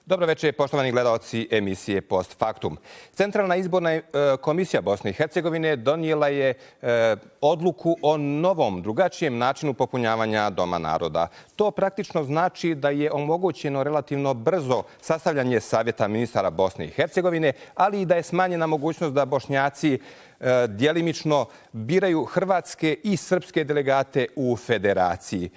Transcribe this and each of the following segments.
Dobro večer, poštovani gledalci emisije Post Faktum. Centralna izborna komisija Bosne i Hercegovine donijela je odluku o novom, drugačijem načinu popunjavanja Doma naroda. To praktično znači da je omogućeno relativno brzo sastavljanje savjeta ministara Bosne i Hercegovine, ali i da je smanjena mogućnost da Bošnjaci djelimično biraju hrvatske i srpske delegate u federaciji.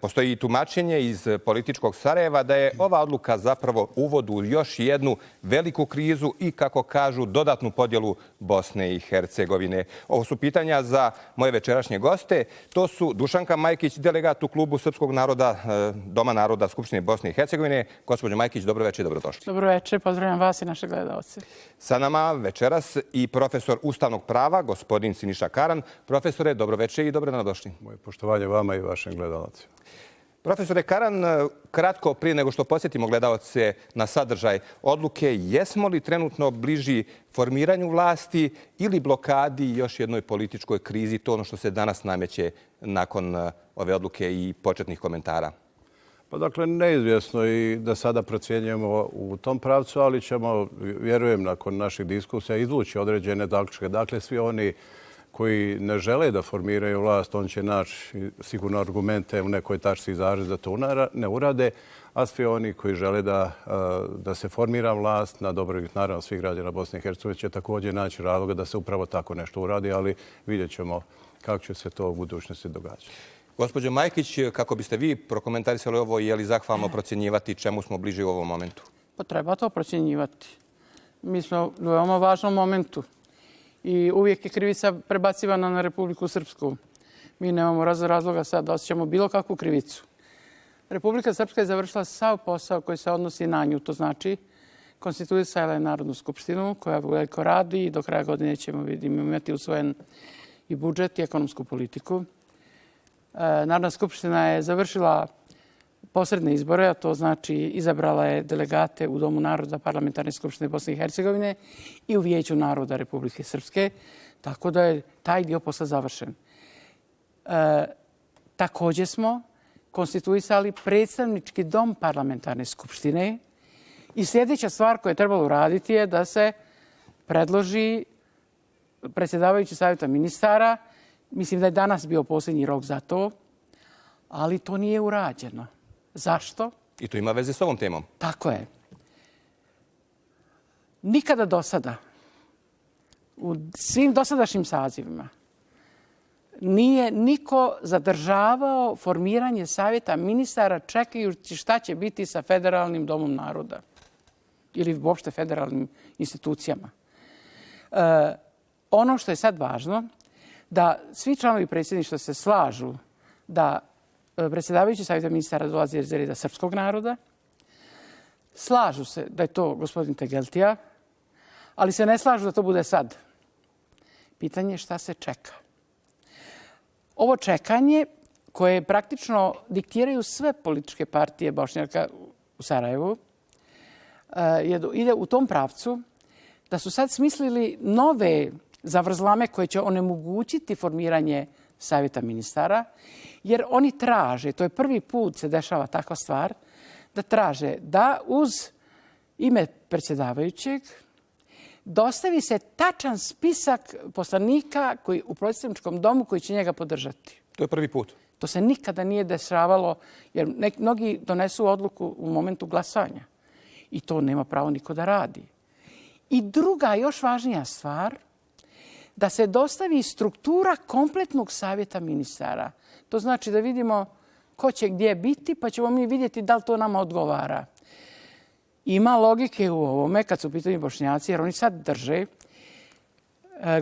Postoji i tumačenje iz političkog Sarajeva da je ova odluka zapravo uvod u još jednu veliku krizu i, kako kažu, dodatnu podjelu Bosne i Hercegovine. Ovo su pitanja za moje večerašnje goste. To su Dušanka Majkić, delegat u klubu Srpskog naroda, Doma naroda Skupštine Bosne i Hercegovine. Gospođo Majkić, dobro večer i dobrodošli. Dobro večer, pozdravljam vas i naše gledalce. Sa nama večeras i profesor ustavnog prava, gospodin Siniša Karan. Profesore, dobro večer i dobrodošli. Moje poštovanje vama i vašim gledalcima. Profesore Karan, kratko prije nego što posjetimo gledalce na sadržaj odluke, jesmo li trenutno bliži formiranju vlasti ili blokadi i još jednoj političkoj krizi, to ono što se danas nameće nakon ove odluke i početnih komentara? Pa dakle, neizvjesno i da sada procjenjujemo u tom pravcu, ali ćemo, vjerujem, nakon naših diskusija izvući određene zaključke. Dakle, svi oni koji ne žele da formiraju vlast, on će naći sigurno argumente u nekoj tačci zarez da to ne urade, a svi oni koji žele da se formira vlast na dobrobit naravno svih građana Bosne i Hercegovine će također naći razloga da se upravo tako nešto uradi, ali vidjet ćemo kako će se to u budućnosti događati. Gospođo Majkić, kako biste vi prokomentarisali ovo, je li zahvalno procjenjivati čemu smo bliži u ovom momentu? Pa treba to procjenjivati. Mi smo u veoma važnom momentu i uvijek je krivica prebacivana na Republiku Srpsku. Mi nemamo razloga sad da osjećamo bilo kakvu krivicu. Republika Srpska je završila sav posao koji se odnosi na nju. To znači konstituisala je Narodnu skupštinu koja veliko radi i do kraja godine ćemo imati usvojen i budžet i ekonomsku politiku. Narodna skupština je završila posredne izbore, a to znači izabrala je delegate u Domu naroda Parlamentarne skupštine Bosne i Hercegovine i u Vijeću naroda Republike Srpske, tako da je taj dio posla završen. Također smo konstituisali predstavnički dom Parlamentarne skupštine i sljedeća stvar koju je trebalo uraditi je da se predloži predsjedavajući savjeta ministara. Mislim da je danas bio posljednji rok za to, ali to nije urađeno. Zašto? I to ima veze s ovom temom. Tako je. Nikada do sada, u svim dosadašnjim sazivima, nije niko zadržavao formiranje savjeta ministara čekajući šta će biti sa Federalnim domom naroda ili uopšte federalnim institucijama. Ono što je sad važno, da svi članovi predsjedništva se slažu da predsjedavajući savjeta ministara dolazi iz reda srpskog naroda. Slažu se da je to gospodin Tegeltija, ali se ne slažu da to bude sad. Pitanje je šta se čeka. Ovo čekanje koje praktično diktiraju sve političke partije Bošnjaka u Sarajevu ide u tom pravcu da su sad smislili nove zavrzlame koje će onemogućiti formiranje savjeta ministara, jer oni traže, to je prvi put se dešava takva stvar, da traže da uz ime predsjedavajućeg dostavi se tačan spisak poslanika koji u predstavničkom domu koji će njega podržati. To je prvi put. To se nikada nije dešavalo, jer mnogi donesu odluku u momentu glasanja i to nema pravo niko da radi. I druga, još važnija stvar, da se dostavi struktura kompletnog savjeta ministara. To znači da vidimo ko će gdje biti, pa ćemo mi vidjeti da li to nama odgovara. Ima logike u ovome kad su u pitanju Bošnjaci, jer oni sad drže.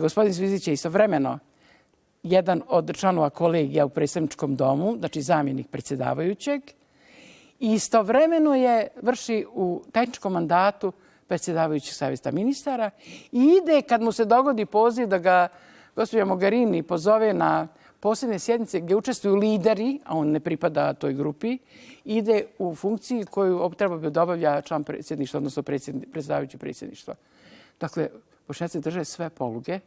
Gospodin Zvizić je istovremeno jedan od članova kolegija u predstavničkom domu, znači zamjenik predsjedavajućeg, i istovremeno je vrši u tajničkom mandatu predsjedavajućeg savjeta ministara i ide kad mu se dogodi poziv da ga gospođa Mogherini pozove na posebne sjednice gdje učestvuju lideri, a on ne pripada toj grupi, ide u funkciji koju treba bi da obavlja član predsjedništva, odnosno predsjedavajući predsjedništva. Dakle, Bošnjaci drže sve poluge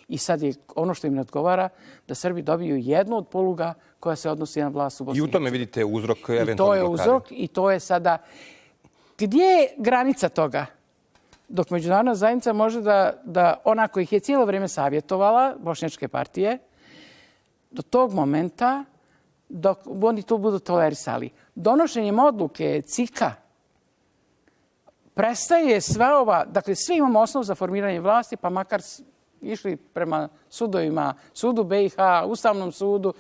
i sad je ono što im ne odgovara da Srbi dobiju jednu od poluga koja se odnosi na vlast u Bosni. I u tome vidite uzrok eventualnog blokade. I to je uzrok i to je sada Gdje je granica toga? Dok međunarodna zajednica može da ona koja ih je cijelo vrijeme savjetovala, bošnjačke partije, do tog momenta dok oni to budu tolerisali. Donošenjem odluke CIK-a prestaje sva ova, dakle svi imamo osnov za formiranje vlasti, pa makar išli prema sudovima, sudu BiH, Ustavnom sudu,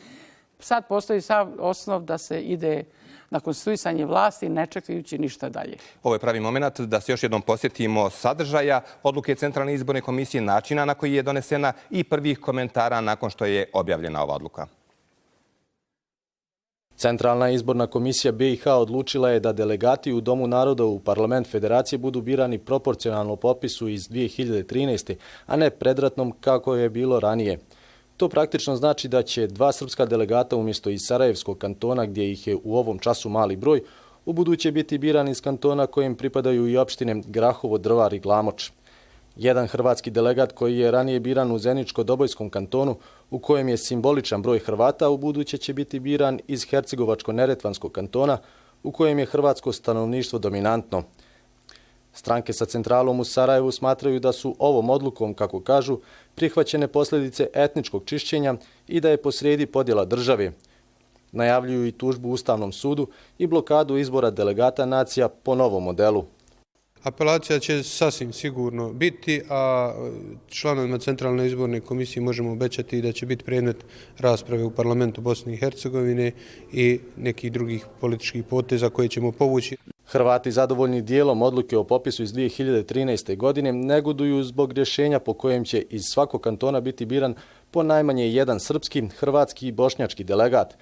sad postoji sav osnov da se ide na konstituisanje vlasti, ne čekajući ništa dalje. Ovo je pravi moment da se još jednom posjetimo sadržaja odluke Centralne izborne komisije, načina na koji je donesena i prvih komentara nakon što je objavljena ova odluka. Centralna izborna komisija BiH odlučila je da delegati u Domu naroda u Parlament Federacije budu birani proporcionalno popisu iz 2013. a ne predratnom kako je bilo ranije. To praktično znači da će 2 srpska delegata umjesto iz Sarajevskog kantona, gdje ih je u ovom času mali broj, ubuduće biti birani iz kantona kojim pripadaju i opštine Grahovo, Drvar i Glamoč. Jedan hrvatski delegat koji je ranije biran u Zeničko-Dobojskom kantonu, u kojem je simboličan broj Hrvata, ubuduće će biti biran iz Hercegovačko-Neretvanskog kantona, u kojem je hrvatsko stanovništvo dominantno. Stranke sa centralom u Sarajevu smatraju da su ovom odlukom, kako kažu, prihvaćene posljedice etničkog čišćenja i da je posrijedi podjela države. Najavljuju i tužbu Ustavnom sudu i blokadu izbora delegata nacija po novom modelu. Apelacija će sasvim sigurno biti, a članovima Centralne izborne komisije možemo obećati da će biti predmet rasprave u parlamentu Bosne i Hercegovine i nekih drugih političkih poteza koje ćemo povući. Hrvati zadovoljni dijelom odluke o popisu iz 2013. godine negoduju zbog rješenja po kojem će iz svakog kantona biti biran po najmanje jedan srpski, hrvatski i bošnjački delegat.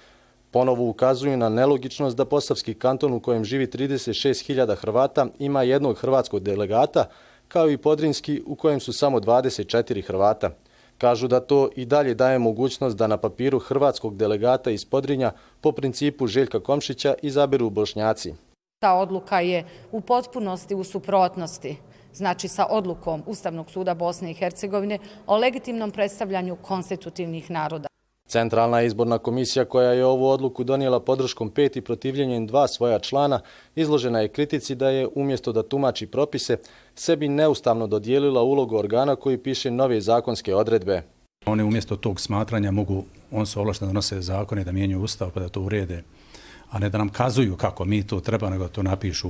Ponovo ukazuju na nelogičnost da Posavski kanton u kojem živi 36.000 Hrvata ima jednog hrvatskog delegata, kao i Podrinjski u kojem su samo 24 Hrvata. Kažu da to i dalje daje mogućnost da na papiru hrvatskog delegata iz Podrinja po principu Željka Komšića izaberu Bošnjaci. Ta odluka je u potpunosti u suprotnosti, znači sa odlukom Ustavnog suda Bosne i Hercegovine o legitimnom predstavljanju konstitutivnih naroda. Centralna izborna komisija koja je ovu odluku donijela podrškom 5 i protivljenjem 2 svoja člana, izložena je kritici da je umjesto da tumači propise, sebi neustavno dodijelila ulogu organa koji piše nove zakonske odredbe. Oni umjesto tog smatranja on se ovlašteno donose zakone da mijenjaju ustav pa da to urede, a ne da nam kazuju kako mi to treba, nego to napišu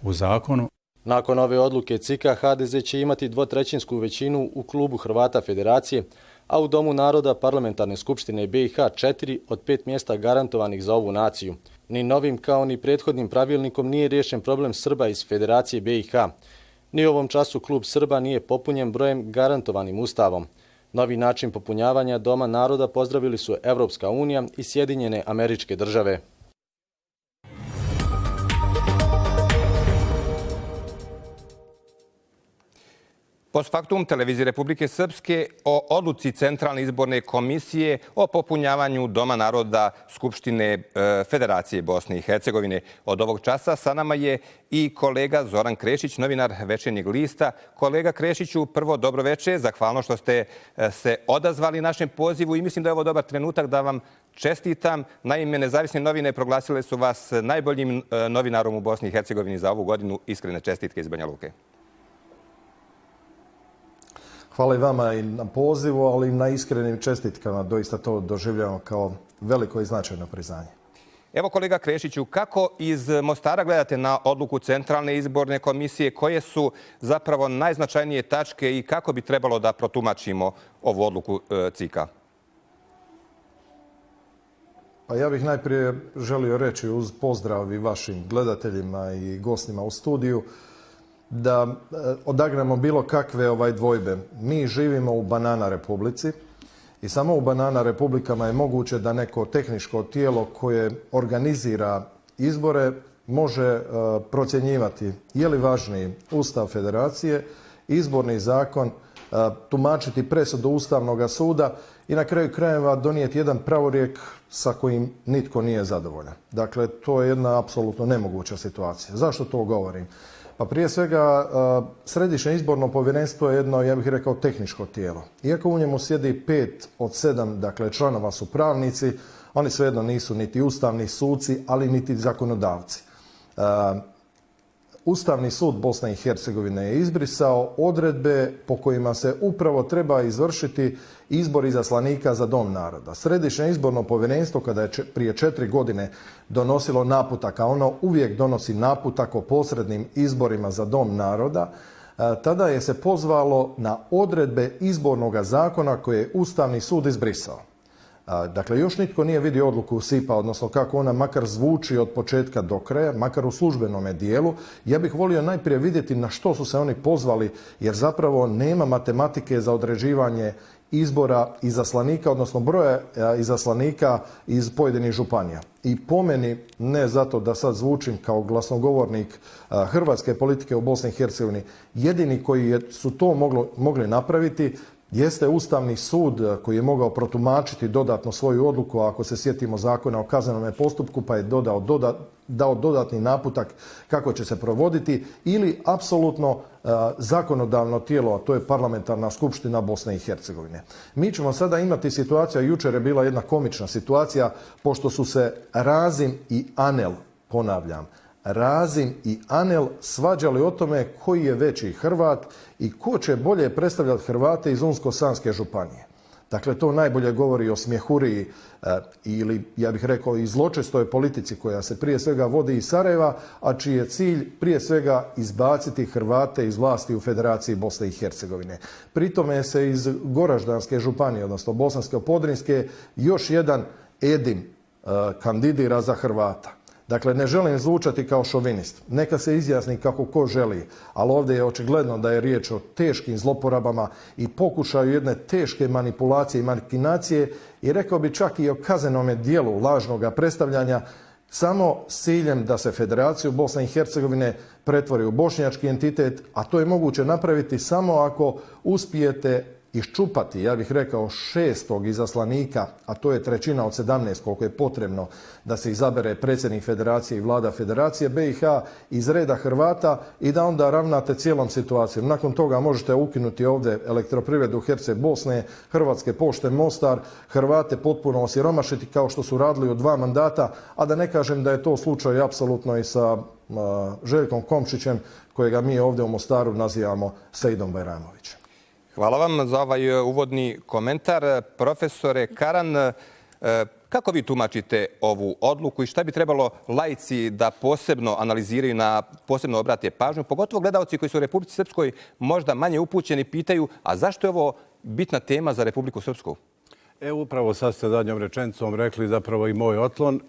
u zakonu. Nakon ove odluke CIK-a HDZ će imati 2/3 većinu u klubu Hrvata Federacije, a u Domu naroda Parlamentarne skupštine BiH 4 od 5 mjesta garantovanih za ovu naciju. Ni novim kao ni prethodnim pravilnikom nije riješen problem Srba iz Federacije BiH. Ni u ovom času klub Srba nije popunjen brojem garantovanim ustavom. Novi način popunjavanja Doma naroda pozdravili su Evropska unija i Sjedinjene Američke Države. Post faktum televizije Republike Srpske o odluci Centralne izborne komisije o popunjavanju Doma naroda Skupštine Federacije Bosne i Hercegovine. Od ovog časa sa nama je i kolega Zoran Krešić, novinar Večernjeg lista. Kolega Krešiću, prvo dobro večer, zahvalno što ste se odazvali našem pozivu i mislim da je ovo dobar trenutak da vam čestitam. Naime, nezavisne novine proglasile su vas najboljim novinarom u Bosni i Hercegovini za ovu godinu. Iskrene čestitke iz Banja Luke. Hvala i vama i na pozivu, ali i na iskrenim čestitkama. Doista to doživljavamo kao veliko i značajno priznanje. Evo kolega Krešiću, kako iz Mostara gledate na odluku Centralne izborne komisije? Koje su zapravo najznačajnije tačke i kako bi trebalo da protumačimo ovu odluku CIK-a? Pa ja bih najprije želio reći uz pozdrav i vašim gledateljima i gostima u studiju da odagnemo bilo kakve dvojbe. Mi živimo u banana republici i samo u banana republikama je moguće da neko tehničko tijelo koje organizira izbore može procjenjivati je li važniji Ustav Federacije, izborni zakon, tumačiti presudu Ustavnog suda i na kraju krajeva donijeti jedan pravorijek sa kojim nitko nije zadovoljan. Dakle, to je jedna apsolutno nemoguća situacija. Zašto to govorim? Pa prije svega, Središnje izborno povjerenstvo je jedno, ja bih rekao, tehničko tijelo. Iako u njemu sjedi 5 od 7, dakle, članova su pravnici, oni svejedno nisu niti ustavni suci, ali niti zakonodavci. Ustavni sud Bosne i Hercegovine je izbrisao odredbe po kojima se upravo treba izvršiti izbor izaslanika za Dom naroda. Središnje izborno povjerenstvo, kada je prije 4 godine donosilo naputak, a ono uvijek donosi naputak o posrednim izborima za Dom naroda, tada je se pozvalo na odredbe izbornog zakona koje je Ustavni sud izbrisao. Dakle, još nitko nije vidio odluku SIP-a, odnosno kako ona makar zvuči od početka do kraja, makar u službenome dijelu. Ja bih volio najprije vidjeti na što su se oni pozvali, jer zapravo nema matematike za određivanje izbora izaslanika, odnosno broja izaslanika iz pojedinih županija. I po meni, ne zato da sad zvučim kao glasnogovornik hrvatske politike u Bosni i Hercegovini, jedini koji su to mogli napraviti jeste Ustavni sud koji je mogao protumačiti dodatno svoju odluku, ako se sjetimo Zakona o kaznenom postupku, pa je dao dodatni naputak kako će se provoditi, ili apsolutno zakonodavno tijelo, a to je Parlamentarna skupština Bosne i Hercegovine. Mi ćemo sada imati situaciju, jučer je bila jedna komična situacija, pošto su se Razim i Anel, ponavljam, Razim i Anel svađali o tome koji je veći Hrvat i ko će bolje predstavljati Hrvate iz Unsko-Sanske županije. Dakle, to najbolje govori o smjehuriji ili, ja bih rekao, i zločestoj politici koja se prije svega vodi iz Sarajeva, a čiji je cilj prije svega izbaciti Hrvate iz vlasti u Federaciji Bosne i Hercegovine. Pritome se iz Goraždanske županije, odnosno Bosansko-Podrinjske, još jedan Edim kandidira za Hrvata. Dakle, ne želim zvučati kao šovinist. Neka se izjasni kako ko želi, ali ovdje je očigledno da je riječ o teškim zloporabama i pokušaju jedne teške manipulacije i makinacije i rekao bi čak i o kaznenome dijelu lažnog predstavljanja, samo s ciljem da se Federaciju Bosne i Hercegovine pretvori u bošnjački entitet, a to je moguće napraviti samo ako uspijete iščupati, ja bih rekao, 6. izaslanika, a to je 1/3 od 17 koliko je potrebno da se izabere predsjednik Federacije i vlada Federacije BiH iz reda Hrvata i da onda ravnate cijelom situacijom. Nakon toga možete ukinuti ovdje Elektroprivredu Herceg Bosne, Hrvatske pošte Mostar, Hrvate potpuno osiromašiti kao što su radili u 2 mandata, a da ne kažem da je to slučaj apsolutno i sa Željkom Komšićem, kojega mi ovdje u Mostaru nazivamo Sejdom Bajramovićem. Hvala vam za ovaj uvodni komentar. Profesore Karan, kako vi tumačite ovu odluku i šta bi trebalo laici da posebno analiziraju, posebno obrate pažnju, pogotovo gledalci koji su u Republici Srpskoj možda manje upućeni, pitaju, a zašto je ovo bitna tema za Republiku Srpsku? Upravo sad ste zadnjom rečenicom rekli zapravo i moj otklon,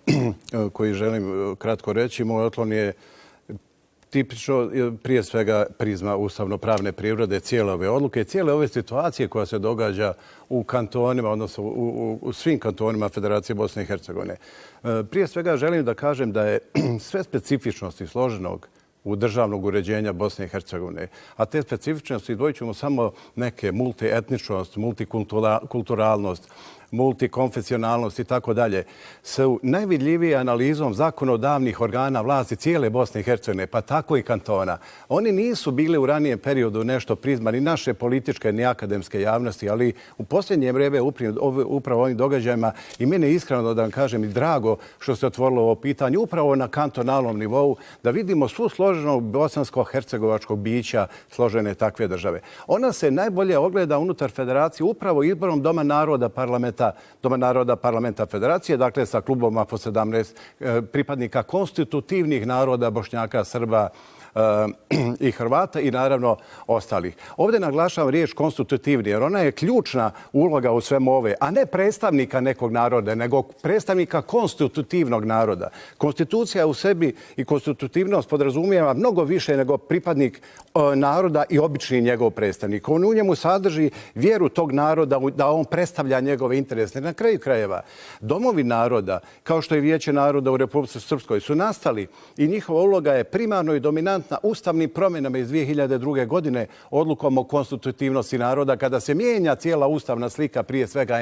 koji želim kratko reći. Moj otklon je tipično, prije svega, prizma ustavno-pravne prirode cijele ove odluke, cijele ove situacije koja se događa u kantonima, odnosno u svim kantonima Federacije Bosne i Hercegovine. Prije svega želim da kažem da je sve specifičnosti složenog u državnog uređenja Bosne i Hercegovine, a te specifičnosti izdvojit ćemo samo neke: multietničnost, multikulturalnost, multikonfesionalnost i tako dalje, su najvidljivije analizom zakonodavnih organa vlasti cijele Bosne i Hercegovine, pa tako i kantona. Oni nisu bili u ranijem periodu nešto prizma ni naše političke ni akademske javnosti, ali u posljednje vrijeme upravo ovim događajima i meni je iskreno da vam kažem i drago što se otvorilo ovo pitanje upravo na kantonalnom nivou, da vidimo svu složenost bosansko-hercegovačkog bića složene takve države. Ona se najbolje ogleda unutar Federacije upravo izborom Doma naroda parlamenta Federacije, dakle sa klubovima po 17 pripadnika konstitutivnih naroda, Bošnjaka, Srba i Hrvata i naravno ostalih. Ovdje naglašavam riječ konstitutivni, jer ona je ključna uloga u svemu ove, a ne predstavnika nekog naroda, nego predstavnika konstitutivnog naroda. Konstitucija u sebi i konstitutivnost podrazumijeva mnogo više nego pripadnik naroda i obični njegov predstavnik. On u njemu sadrži vjeru tog naroda da on predstavlja njegove interese. Na kraju krajeva, domovi naroda, kao što je Vijeće naroda u Republici Srpskoj, su nastali i njihova uloga je primarno i dominantna ustavnim promjenama iz 2002. godine, odlukom o konstitutivnosti naroda, kada se mijenja cijela ustavna slika prije svega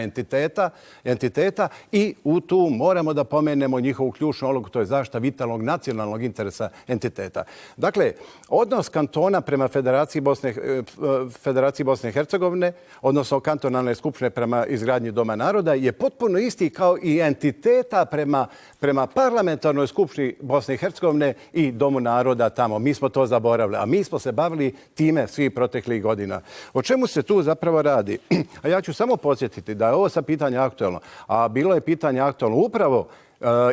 entiteta i u tu moramo da pomenemo njihovu ključnu ulogu, to je zaštita vitalnog nacionalnog interesa entiteta. Dakle, odnos kantona prema Federaciji Bosne i Hercegovine, odnosno kantonalne skupštine prema izgradnji Doma naroda, je potpuno isti kao i entiteta prema parlamentarnoj skupštini Bosne i Hercegovine i Domu naroda tamo. mi smo to zaboravili, a mi smo se bavili time svih proteklih godina. O čemu se tu zapravo radi? A ja ću samo podsjetiti da je ovo sad pitanje aktuelno, a bilo je pitanje aktuelno upravo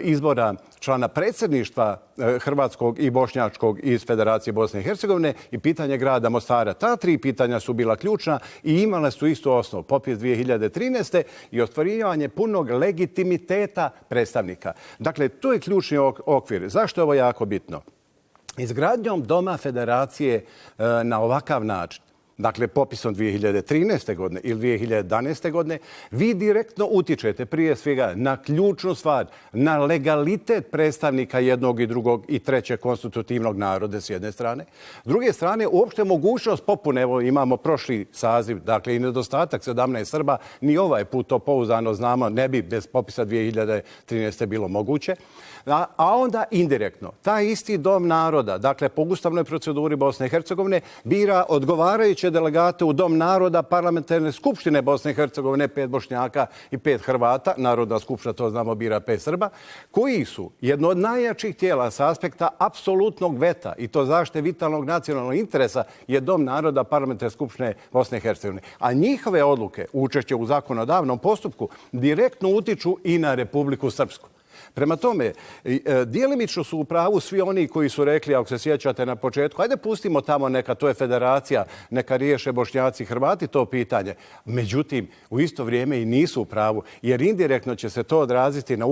izbora člana predsjedništva hrvatskog i bošnjačkog iz Federacije Bosne i Hercegovine i pitanje grada Mostara. Ta 3 pitanja su bila ključna i imale su istu osnovu. Popis 2013. i ostvarivanje punog legitimiteta predstavnika. Dakle, to je ključni okvir. Zašto je ovo jako bitno? Izgradnjom Doma Federacije na ovakav način, dakle popisom 2013. godine ili 2011. godine, vi direktno utičete prije svega na ključnu stvar, na legalitet predstavnika jednog i drugog i trećeg konstitutivnog naroda s jedne strane. S druge strane, uopšte mogućnost popune, evo imamo prošli saziv, dakle i nedostatak 17 Srba, ni ovaj put to pouzdano znamo, ne bi bez popisa 2013. bilo moguće. A onda indirektno, taj isti Dom naroda, dakle po ustavnoj proceduri Bosne i Hercegovine, bira odgovarajuće delegate u Dom naroda Parlamentarne skupštine Bosne i Hercegovine, 5 Bošnjaka i 5 Hrvata, Narodna skupština, to znamo, bira 5 Srba, koji su jedno od najjačih tijela sa aspekta apsolutnog veta i to zaštite vitalnog nacionalnog interesa je Dom naroda Parlamentarne skupštine Bosne i Hercegovine. A njihove odluke, učešće u zakonodavnom postupku, direktno utiču i na Republiku Srpsku. Prema tome, djelimično su u pravu svi oni koji su rekli, ako se sjećate na početku, ajde pustimo tamo neka, to je federacija, neka riješe Bošnjaci i Hrvati to pitanje. Međutim, u isto vrijeme i nisu u pravu, jer indirektno će se to odraziti na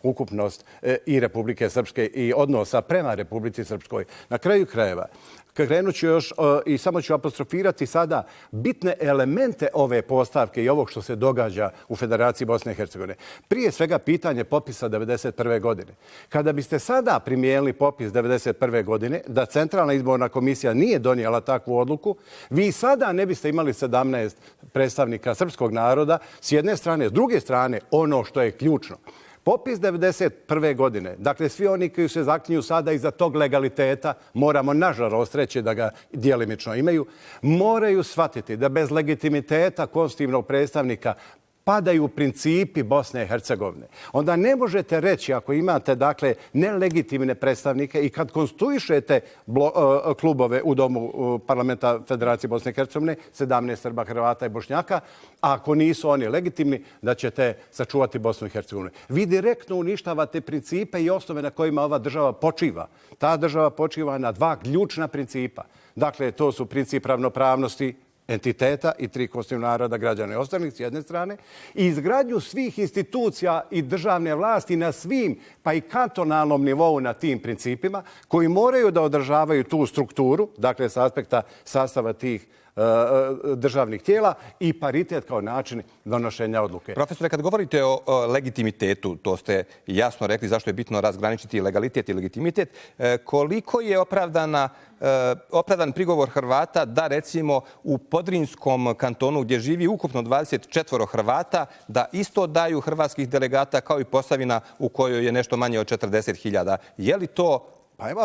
ukupnost i Republike Srpske i odnosa prema Republici Srpskoj. Na kraju krajeva, krenut ću još i samo ću apostrofirati sada bitne elemente ove postavke i ovog što se događa u Federaciji Bosne i Hercegovine. Prije svega pitanje popisa 1991. godine. Kada biste sada primijenili popis 1991. godine, da Centralna izborna komisija nije donijela takvu odluku, vi sada ne biste imali 17 predstavnika srpskog naroda s jedne strane, s druge strane ono što je ključno. Popis 1991. godine, dakle svi oni koji se zaklinju sada iza tog legaliteta, moramo nažalost reći da ga djelimično imaju, moraju shvatiti da bez legitimiteta konstitutivnog predstavnika padaju principi Bosne i Hercegovine. Onda ne možete reći, ako imate dakle nelegitimne predstavnike i kad konstituišete klubove u Domu parlamenta Federacije Bosne i Hercegovine, 17 Srba, Hrvata i Bošnjaka, a ako nisu oni legitimni, da ćete sačuvati Bosnu i Hercegovinu. Vi direktno uništavate principe i osnove na kojima ova država počiva. Ta država počiva na 2 ključna principa. Dakle, to su princip ravnopravnosti entiteta i 3 konstitutivna naroda, građana i ostalih s jedne strane, i izgradnju svih institucija i državne vlasti na svim, pa i kantonalnom nivou na tim principima, koji moraju da održavaju tu strukturu, dakle sa aspekta sastava tih državnih tijela i paritet kao način donošenja odluke. Profesore, kad govorite o legitimitetu, to ste jasno rekli zašto je bitno razgraničiti legalitet i legitimitet, koliko je opravdan prigovor Hrvata da recimo u Podrinjskom kantonu gdje živi ukupno 24 Hrvata, da isto daju hrvatskih delegata kao i Posavina u kojoj je nešto manje od 40.000. Je li to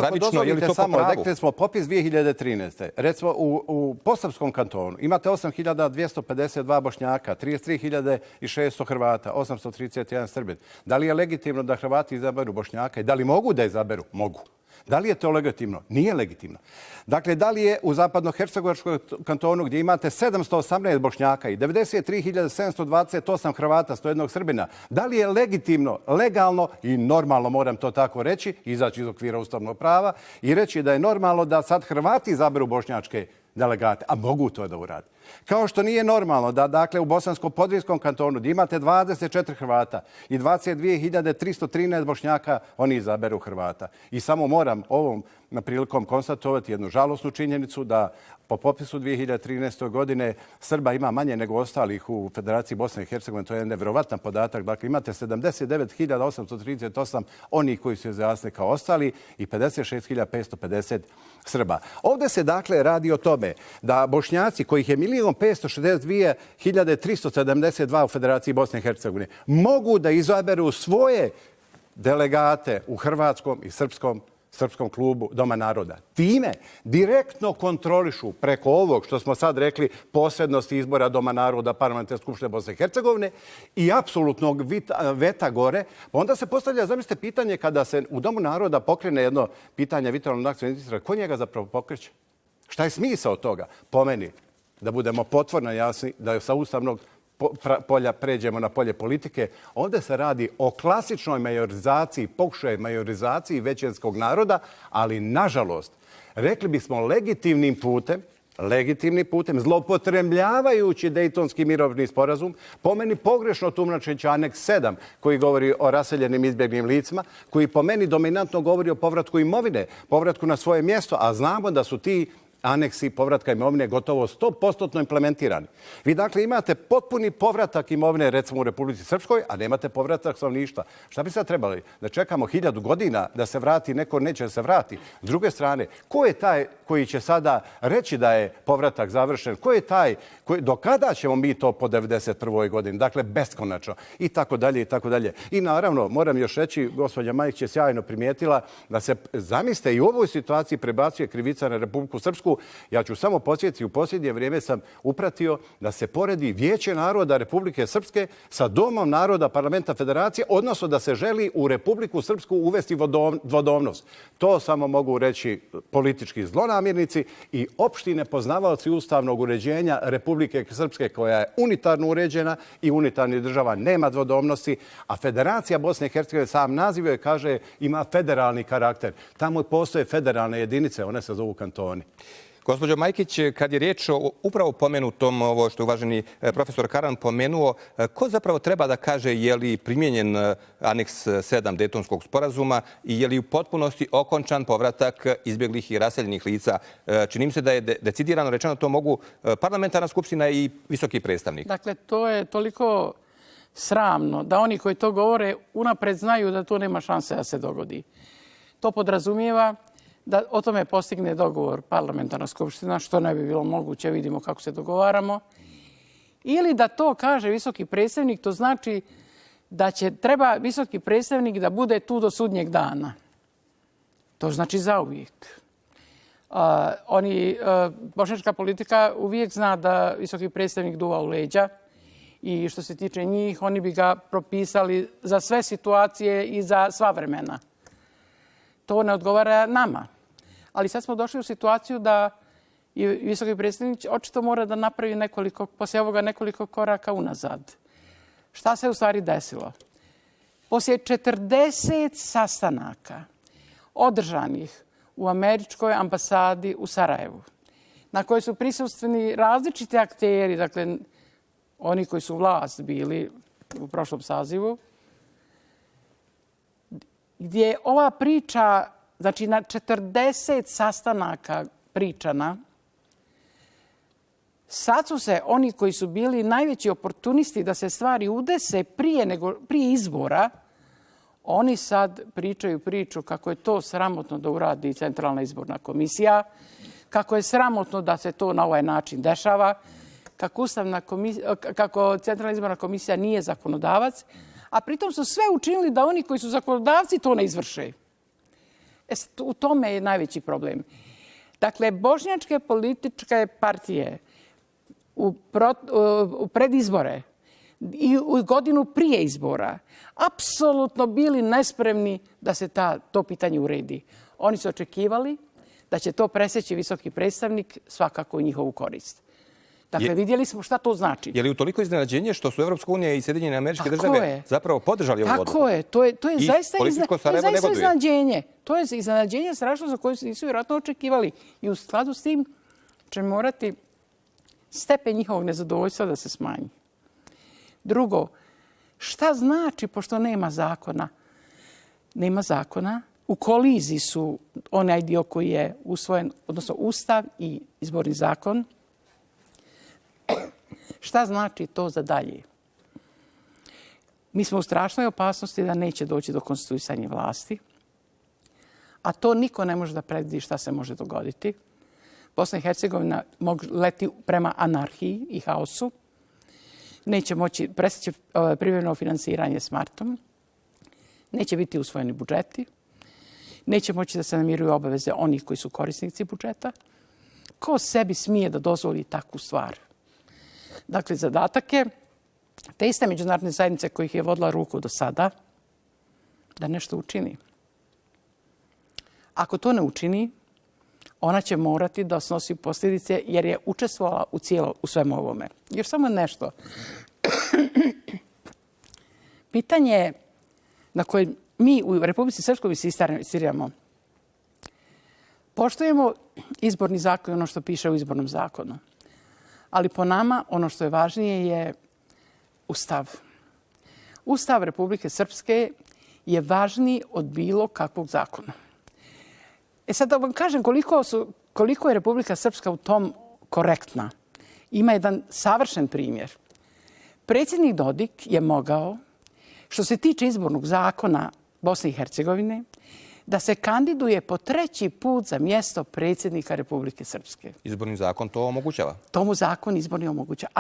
pravično, je li to po pravu? Rekli smo popis 2013. Recimo u Posavskom kantonu imate 8.252 Bošnjaka, 33.600 Hrvata, 831 Srbin. Da li je legitimno da Hrvati izaberu Bošnjaka i da li mogu da izaberu? Mogu. Da li je to legitimno? Nije legitimno. Dakle, da li je u zapadnohercegovačkom kantonu gdje imate 718 Bošnjaka i 93.728 Hrvata, 101 Srbina, da li je legitimno, legalno i normalno, moram to tako reći, izaći iz okvira ustavnog prava i reći da je normalno da sad Hrvati izaberu bošnjačke delegate, a mogu to da urade. Kao što nije normalno da, dakle, u Bosansko-Podrinjskom kantonu gdje imate 24 Hrvata i 22.313 Bošnjaka, oni izaberu Hrvata. I samo moram ovom prilikom konstatovati jednu žalosnu činjenicu da po popisu 2013. godine Srba ima manje nego ostalih u Federaciji Bosne i Hercegovine. To je nevjerovatan podatak. Dakle, imate 79.838 onih koji su izjasnili kao ostali i 56.550 Srba. Ovdje se dakle radi o tome da Bošnjaci, kojih je 1.562.372 u Federaciji Bosne i Hercegovine, mogu da izaberu svoje delegate u hrvatskom i srpskom Srpskom klubu Doma naroda. Time direktno kontrolišu preko ovog što smo sad rekli posrednosti izbora Doma naroda Parlamentarne skupštine Bosne i Hercegovine i apsolutnog veta gore. Pa onda se postavlja, zamislite, pitanje kada se u Domu naroda pokrene jedno pitanje vitalnog nacionalnog interesa, ko njega zapravo pokreće? Šta je smisao toga? Po meni, da budemo potvorno jasni, da sa ustavnog polja pređemo na polje politike. Ovdje se radi o klasičnoj majorizaciji, pokušaj majorizaciji većinskog naroda, ali nažalost, rekli bismo legitimnim putem, zloupotrebljavajući Dejtonski mirovni sporazum, po meni pogrešno tumačeći aneks 7 koji govori o raseljenim izbjeglim licima, koji po meni dominantno govori o povratku imovine, povratku na svoje mjesto, a znamo da su ti aneksi povratka imovine gotovo 100% implementirani. Vi dakle imate potpuni povratak imovine recimo u Republici Srpskoj, a nemate povratak stanovništva. Šta bi sad trebali? Da čekamo 1000 godina da se vrati, neko neće da se vrati. S druge strane, ko je taj koji će sada reći da je povratak završen? Ko je taj? Do kada ćemo mi to po 91. godini? Dakle, beskonačno. I tako dalje, i tako dalje. I naravno, moram još reći, gospođa Majić je sjajno primijetila da se, zamislite, i u ovoj situaciji prebacuje krivica na Republiku Srpsku. Ja ću samo podsjetiti, u posljednje vrijeme sam upratio da se poredi Vijeće naroda Republike Srpske sa Domom naroda Parlamenta Federacije, odnosno da se želi u Republiku Srpsku uvesti dvodomnost. To samo mogu reći politički zlonamjernici i opšti nepoznavaoci ustavnog uređenja Republike Srpske, koja je unitarno uređena i unitarni država nema dvodomnosti, a Federacija Bosne i Hercegovine, sam naziv joj kaže, ima federalni karakter. Tamo postoje federalne jedinice, one se zovu kantoni. Gospođo Majkić, kad je riječ o upravo pomenutom, ovo što je uvaženi profesor Karan pomenuo, ko zapravo treba da kaže je li primijenjen aneks 7 Dejtonskog sporazuma i je li u potpunosti okončan povratak izbjeglih i raseljenih lica? Čini mi se da je decidirano rečeno to mogu parlamentarna skupština i visoki predstavnik. Dakle, to je toliko sramno da oni koji to govore unapred znaju da to nema šanse da se dogodi. To podrazumijeva da o tome postigne dogovor parlamentarna skupština, što ne bi bilo moguće, vidimo kako se dogovaramo. Ili da to kaže visoki predstavnik, to znači da treba visoki predstavnik da bude tu do sudnjeg dana. To znači zauvijek. Bošnjačka politika uvijek zna da visoki predstavnik duva u leđa i što se tiče njih, oni bi ga propisali za sve situacije i za sva vremena. To ne odgovara nama. Ali sad smo došli u situaciju da visoki predstavnik očito mora da napravi poslije ovoga nekoliko koraka unazad. Šta se u stvari desilo? Poslije 40 sastanaka održanih u američkoj ambasadi u Sarajevu, na kojoj su prisustveni različiti akteri, dakle oni koji su vlast bili u prošlom sazivu, gdje je ova priča, znači na 40 sastanaka pričana, sad su se oni koji su bili najveći oportunisti da se stvari udese prije izbora, oni sad pričaju priču kako je to sramotno da uradi Centralna izborna komisija, kako je sramotno da se to na ovaj način dešava, kako Centralna izborna komisija nije zakonodavac, a pritom su sve učinili da oni koji su zakonodavci to ne izvrše. U tome je najveći problem. Dakle, bošnjačke političke partije u predizbore i u godinu prije izbora apsolutno bili nespremni da se to pitanje uredi. Oni su očekivali da će to presjeći visoki predstavnik svakako u njihovu korist. Dakle, vidjeli smo šta to znači. Je li u toliko iznenađenje što su Evropska unija i Sjedinjene Američke Države zapravo podržali ovu odluku? Tako je. To je zaista iznenađenje. To je iznenađenje strašno za koje su nisu vjerojatno očekivali. I u skladu s tim će morati stepen njihovog nezadovoljstva da se smanji. Drugo, šta znači, pošto nema zakona? Nema zakona. U koliziji su onaj dio koji je usvojen, odnosno Ustav i izborni zakon. Šta znači to za dalje? Mi smo u strašnoj opasnosti da neće doći do konstituisanja vlasti, a to niko ne može da predvidi šta se može dogoditi. Bosna i Hercegovina leti prema anarhiji i haosu. Neće moći, prestaće privremeno finansiranje s martom. Neće biti usvojeni budžeti. neće moći da se namiruju obaveze onih koji su korisnici budžeta. Ko sebi smije da dozvoli takvu stvar? Dakle, zadatak je te iste međunarodne zajednice kojih je vodila ruku do sada da nešto učini. Ako to ne učini, ona će morati da snosi posljedice jer je učestvovala u svemu ovome. Još samo nešto. Pitanje na koje mi u Republici Srpskoj insistiramo, poštujemo izborni zakon i ono što piše u izbornom zakonu. Ali po nama ono što je važnije je Ustav. Ustav Republike Srpske je važniji od bilo kakvog zakona. Sad da vam kažem koliko je Republika Srpska u tom korektna. Ima jedan savršen primjer. Predsjednik Dodik je mogao, što se tiče izbornog zakona Bosne i Hercegovine, da se kandiduje po 3. put za mjesto predsjednika Republike Srpske. Izborni zakon to omogućava? To mu zakon izborni omogućava,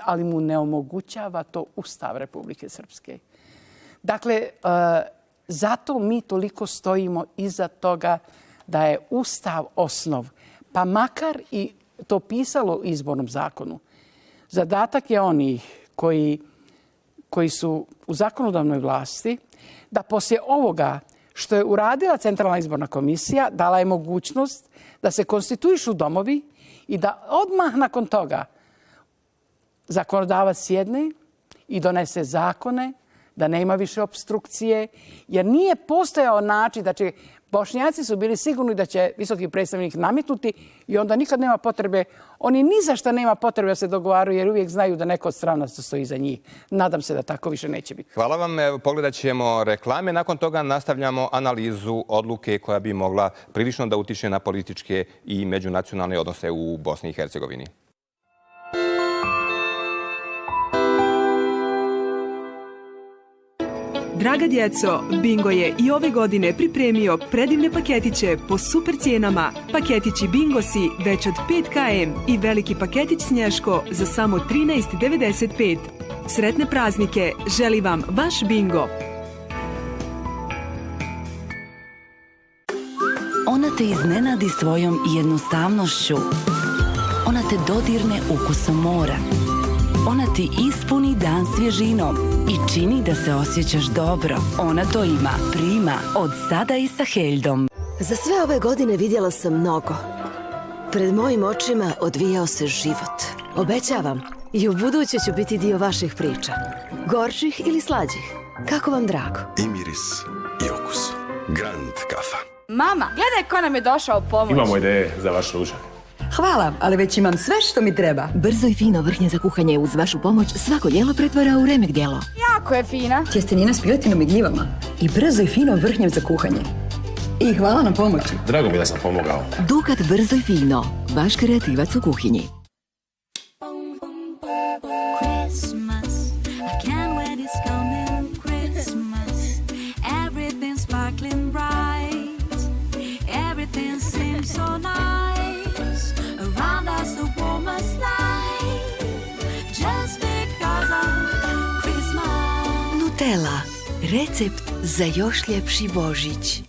ali mu ne omogućava to Ustav Republike Srpske. Dakle, zato mi toliko stojimo iza toga da je Ustav osnov, pa makar i to pisalo u izbornom zakonu. Zadatak je onih koji su u zakonodavnoj vlasti da poslije ovoga što je uradila Centralna izborna komisija, dala je mogućnost da se konstituišu domovi i da odmah nakon toga zakonodavac sjedne i donese zakone, da nema više opstrukcije, jer nije postojao način da će Bošnjaci su bili sigurni da će visoki predstavnik nametnuti i onda nikad nema potrebe, oni ni za što nema potrebe da se dogovaraju jer uvijek znaju da neko od stranaca stoji iza njih. Nadam se da tako više neće biti. Hvala vam. Evo, pogledat ćemo reklame. Nakon toga nastavljamo analizu odluke koja bi mogla prilično da utiče na političke i međunacionalne odnose u Bosni i Hercegovini. Draga djeco, Bingo je i ove godine pripremio predivne paketiće po super cijenama. Paketići Bingosi već od 5 km i veliki paketić Snješko za samo 13,95. Sretne praznike, želi vam vaš Bingo. Ona te iznenadi svojom jednostavnošću. Ona te dodirne ukusom mora. Ona ti ispuni dan svježinom i čini da se osjećaš dobro. Ona to ima. Prima od sada i sa Heldom. Za sve ove godine vidjela sam mnogo. Pred mojim očima odvijao se život. Obećavam, i u buduće ću biti dio vaših priča. Gorčih ili slađih. Kako vam drago. I miris i okus. Grand kafa. Mama, gledaj ko nam je došao pomoć. Imamo ideje za vaš ručak. Hvala, ali već imam sve što mi treba. Brzo i fino vrhnje za kuhanje uz vašu pomoć svako jelo pretvara u remek jelo. Jako je fina. Tjestenina s piletinom i gljivama. I brzo i fino vrhnje za kuhanje. I hvala na pomoći. Drago mi da sam pomogao. Dukat brzo i fino. Vaš kreativac u kuhinji. Nutella. Recept za još ljepši Božić.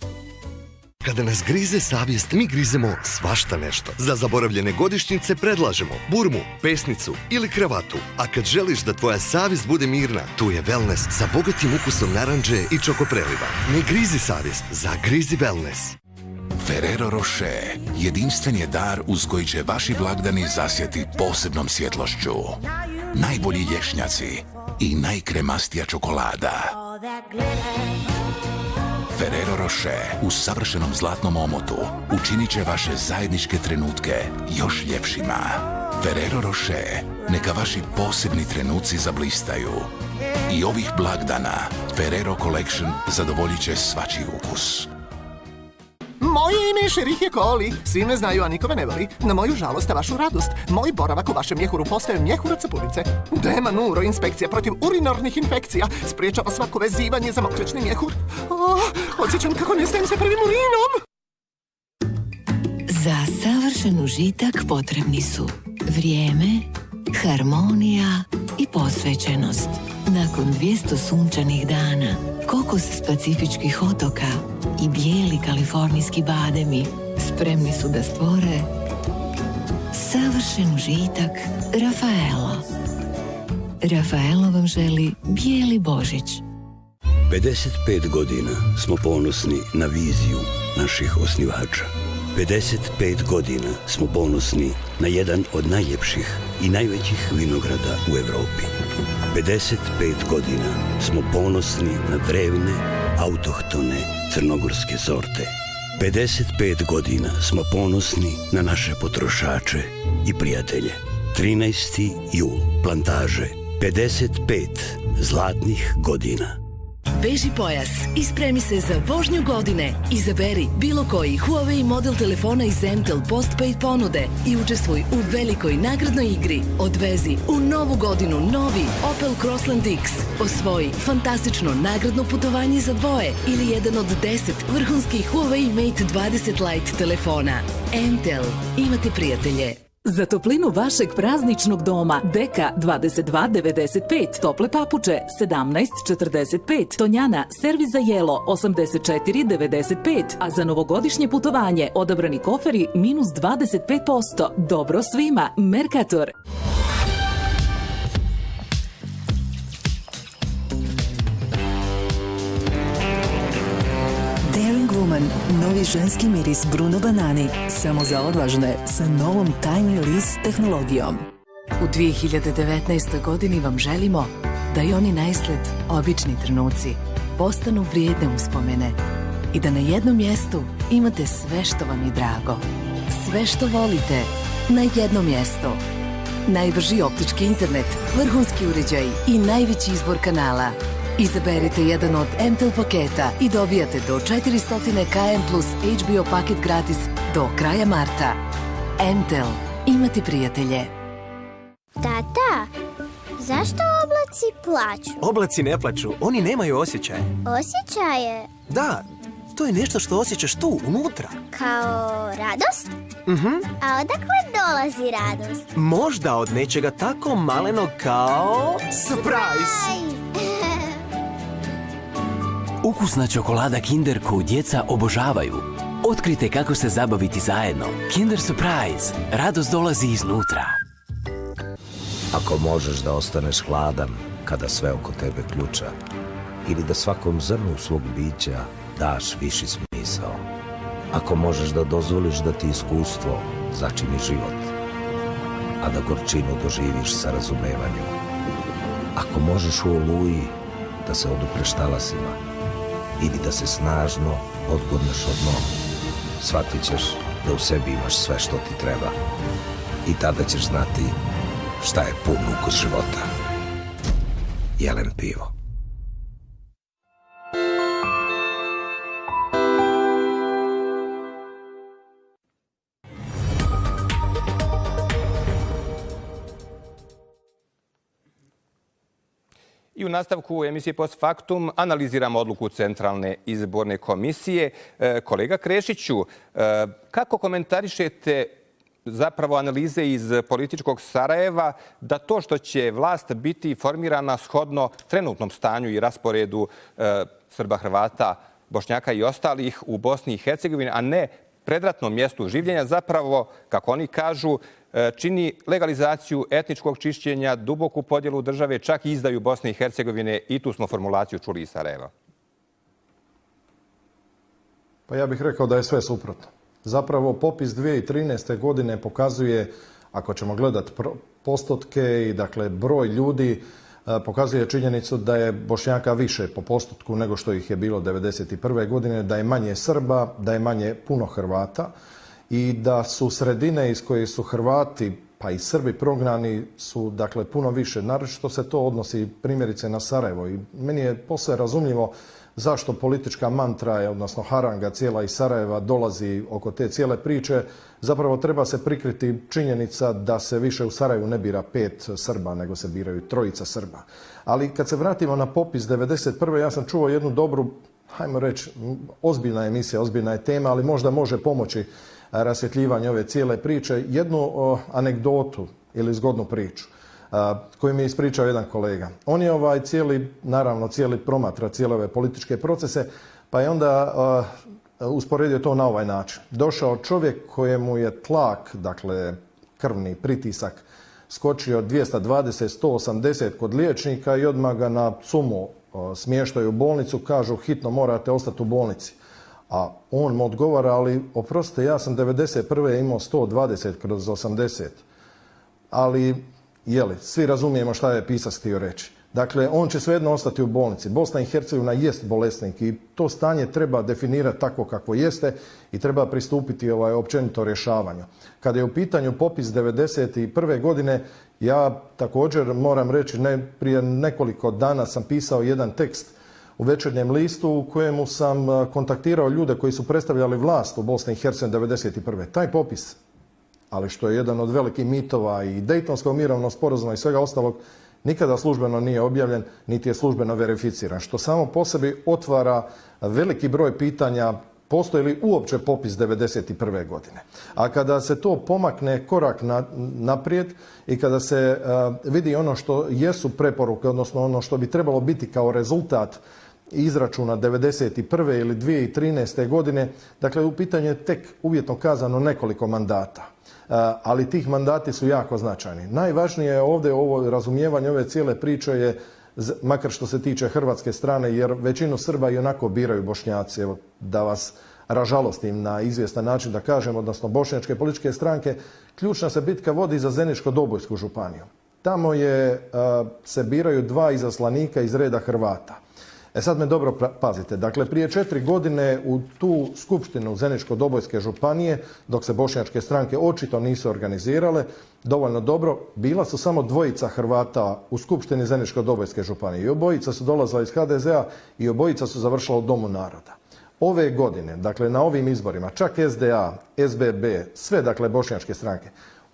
Kada nas grize savjest, mi grizemo svašta nešto. Za zaboravljene godišnjice predlažemo burmu, pesnicu ili kravatu. A kad želiš da tvoja savjest bude mirna, tu je wellness sa bogatim ukusom naranđe i čokopreliva. Ne grizi savjest, zagrizi wellness. Ferrero Rocher jedinstven je dar uz koji će vaši blagdani zasjeti posebnom svjetlošću. Najbolji lješnjaci i najkremastija čokolada. Ferrero Rocher u savršenom zlatnom omotu učinit će vaše zajedničke trenutke još ljepšima. Ferrero Rocher, neka vaši posebni trenuci zablistaju. I ovih blagdana Ferrero Collection zadovoljit će svačiji ukus. Moje ime je Šerihje Koli. Svi me znaju, a niko me ne voli. Na moju žalost, a vašu radost, moj boravak u vašem mjehuru postaje mjehur od sapunice. Dema Nuro, inspekcija protiv urinarnih infekcija, spriječava svako vezivanje za mokraćni mjehur. Osjećam kako nestajem sa prvim urinom. Za savršen užitak potrebni su vrijeme, harmonija i posvećenost. Nakon 200 sunčanih dana, kokos s pacifičkih otoka i bijeli kalifornijski bademi spremni su da stvore savršen užitak Rafaelo. Rafaelo vam želi bijeli Božić. 55 godina smo ponosni na viziju naših osnivača. 55 godina smo ponosni na jedan od najljepših i najvećih vinograda u Evropi. 55 godina smo ponosni na drevne, autohtone crnogorske sorte. 55 godina smo ponosni na naše potrošače i prijatelje. 13. jul, Plantaže. 55 zlatnih godina. Veži pojas i spremi se za vožnju godine. Izaberi bilo koji Huawei model telefona iz MTEL Postpaid ponude i učestvuj u velikoj nagradnoj igri. Odvezi u novu godinu novi Opel Crossland X. Osvoji fantastično nagradno putovanje za dvoje ili jedan od 10 vrhunskih Huawei Mate 20 Lite telefona. MTEL. Imate prijatelje. Za toplinu vašeg prazničnog doma Deka 22,95, tople papuče 17,45, Tonjana servis za jelo 84,95, a za novogodišnje putovanje odabrani koferi minus 25%. Dobro svima, Mercator. Daring Woman, novi ženski miris Bruno Banani, samo za odvažne, sa novom Time Release tehnologijom. U 2019. godini vam želimo da i oni naizgled obični trenuci postanu vrijedne uspomene i da na jednom mjestu imate sve što vam je drago. Sve što volite na jednom mjestu. Najbrži optički internet, vrhunski uređaj i najveći izbor kanala. Izaberite jedan od MTEL paketa i dobijate do 400 km plus HBO paket gratis do kraja marta. MTEL. Imate prijatelje. Tata, zašto oblaci plaču? Oblaci ne plaču, oni nemaju osjećaje. Osjećaje? Da, to je nešto što osjećaš tu, unutra. Kao radost? A odakle dolazi radost? Možda od nečega tako malenog kao... Surprise! Ukusna čokolada Kinder koju djeca obožavaju. Otkrite kako se zabaviti zajedno. Kinder Surprise. Radost dolazi iznutra. Ako možeš da ostaneš hladan kada sve oko tebe ključa, ili da svakom zrnu svog bića daš viši smisao. Ako možeš da dozvoliš da ti iskustvo začini život, a da gorčinu doživiš sa razumevanjem. Ako možeš u oluji da se odupreš talasima, ili da se snažno odgodneš od dna, shvatit ćeš da u sebi imaš sve što ti treba. I tada ćeš znati šta je pun ukus života. Jelen pivo. I u nastavku emisije Post Factum analiziramo odluku Centralne izborne komisije. Kolega Krešiću, kako komentarišete zapravo analize iz političkog Sarajeva da to što će vlast biti formirana shodno trenutnom stanju i rasporedu Srba, Hrvata, Bošnjaka i ostalih u Bosni i Hercegovini, a ne predratnom mjestu življenja, zapravo, kako oni kažu, čini legalizaciju etničkog čišćenja, duboku podjelu države, čak i izdaju Bosne i Hercegovine, i tu smo formulaciju čuli iz Sarajeva. Pa ja bih rekao da je sve suprotno. Zapravo popis 2013. godine pokazuje, ako ćemo gledati postotke i dakle broj ljudi, pokazuje činjenicu da je Bošnjaka više po postotku nego što ih je bilo 1991. godine, da je manje Srba, da je manje puno Hrvata i da su sredine iz koje su Hrvati pa i Srbi prognani su dakle puno više. Naročito se to odnosi primjerice na Sarajevo i meni je posve razumljivo zašto politička mantra, odnosno haranga cijela iz Sarajeva dolazi oko te cijele priče. Zapravo treba se prikriti činjenica da se više u Sarajevu ne bira 5 Srba, nego se biraju 3 Srba. Ali kad se vratimo na popis 1991. ja sam čuo jednu dobru, hajmo reći, ozbiljna emisija, ozbiljna je tema, ali možda može pomoći rasvjetljivanje ove cijele priče. Jednu anegdotu ili zgodnu priču. koji mi je ispričao jedan kolega. On je cijeli promatra cijele ove političke procese, pa je onda usporedio to na ovaj način. Došao čovjek kojemu je tlak, dakle krvni pritisak, skočio 220, 180 kod liječnika i odmah ga na sumu smještaju u bolnicu, kažu hitno morate ostati u bolnici. A on mu odgovara, ali oprostite, ja sam 91. imao 120/80. Ali, svi razumijemo šta je pisac htio reći. Dakle, on će svejedno ostati u bolnici. Bosna i Hercegovina jest bolesnik i to stanje treba definirati tako kako jeste i treba pristupiti općenito rješavanju. Kada je u pitanju popis 1991. godine, ja također moram reći, prije nekoliko dana sam pisao jedan tekst u Večernjem listu u kojemu sam kontaktirao ljude koji su predstavljali vlast u Bosni i Hercegovini 1991. Taj popis, ali što je jedan od velikih mitova i Dejtonskog mirovnog sporazuma i svega ostalog, nikada službeno nije objavljen, niti je službeno verificiran, što samo po sebi otvara veliki broj pitanja postoji li uopće popis 1991. godine. A kada se to pomakne korak naprijed i kada se vidi ono što jesu preporuke, odnosno ono što bi trebalo biti kao rezultat izračuna 1991. ili 2013. godine, dakle u pitanju je tek uvjetno kazano nekoliko mandata. Ali tih mandati su jako značajni. Najvažnije je ovdje ovo razumijevanje ove cijele priče je, makar što se tiče hrvatske strane, jer većinu Srba i onako biraju Bošnjaci. Evo, da vas ražalostim na izvjestan način da kažem, odnosno bošnjačke političke stranke, ključna se bitka vodi za Zeničko-Dobojsku županiju. Tamo se biraju 2 izaslanika iz reda Hrvata. Sad me dobro pazite. Dakle, prije 4 godine u tu skupštinu Zeničko-Dobojske županije, dok se bošnjačke stranke očito nisu organizirale dovoljno dobro, bila su samo 2 Hrvata u skupštini Zeničko-Dobojske županije. I obojica su dolazila iz HDZ-a i obojica su završila u Domu naroda. Ove godine, dakle na ovim izborima, čak SDA, SBB, sve dakle bošnjačke stranke,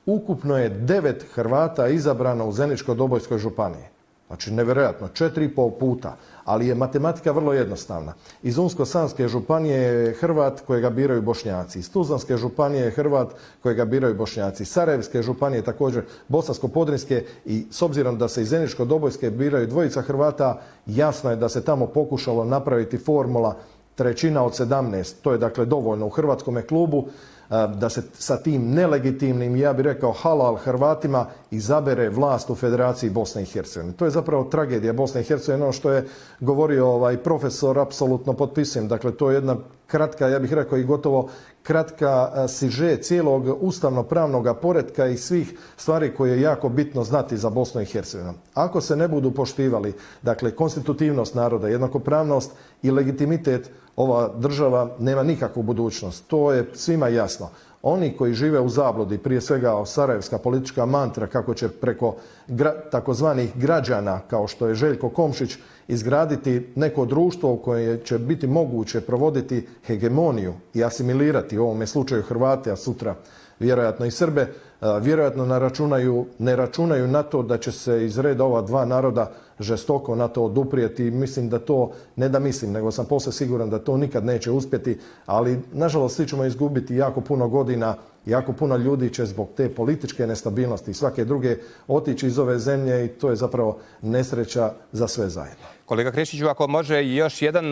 ukupno je 9 Hrvata izabrano u Zeničko-Dobojskoj županiji. Znači, nevjerojatno, 4,5 puta. Ali je matematika vrlo jednostavna. Iz Unsko-Sanske županije je Hrvat kojega biraju Bošnjaci. Iz Tuzlanske županije je Hrvat kojega biraju Bošnjaci. Iz Sarajevske županije također, Bosansko-Podrinjske, i s obzirom da se iz Zeničko-Dobojske biraju 2 Hrvata, jasno je da se tamo pokušalo napraviti formula 1/3 od 17. To je dakle dovoljno u hrvatskome klubu da se sa tim nelegitimnim, ja bih rekao halal Hrvatima, izabere vlast u Federaciji Bosne i Hercegovine. To je zapravo tragedija Bosne i Hercegovine. Ono što je govorio profesor, apsolutno potpisujem. Dakle, to je jedna kratka, ja bih rekao i gotovo kratka siže cijelog ustavno-pravnog poretka i svih stvari koje je jako bitno znati za Bosnu i Hercegovinu. Ako se ne budu poštivali, dakle, konstitutivnost naroda, jednakopravnost i legitimitet, ova država nema nikakvu budućnost. To je svima jasno. Oni koji žive u zabludi, prije svega sarajevska politička mantra kako će preko takozvanih građana, kao što je Željko Komšić, izgraditi neko društvo u kojem će biti moguće provoditi hegemoniju i asimilirati u ovome slučaju Hrvate, a sutra vjerojatno i Srbe, vjerojatno ne računaju na to da će se iz reda ova 2 naroda žestoko na to oduprijeti. Mislim da to, ne da mislim, nego sam posve siguran da to nikad neće uspjeti, ali nažalost svi ćemo izgubiti jako puno godina, jako puno ljudi će zbog te političke nestabilnosti i svake druge otići iz ove zemlje i to je zapravo nesreća za sve zajedno. Kolega Krešiću, ako može još jedan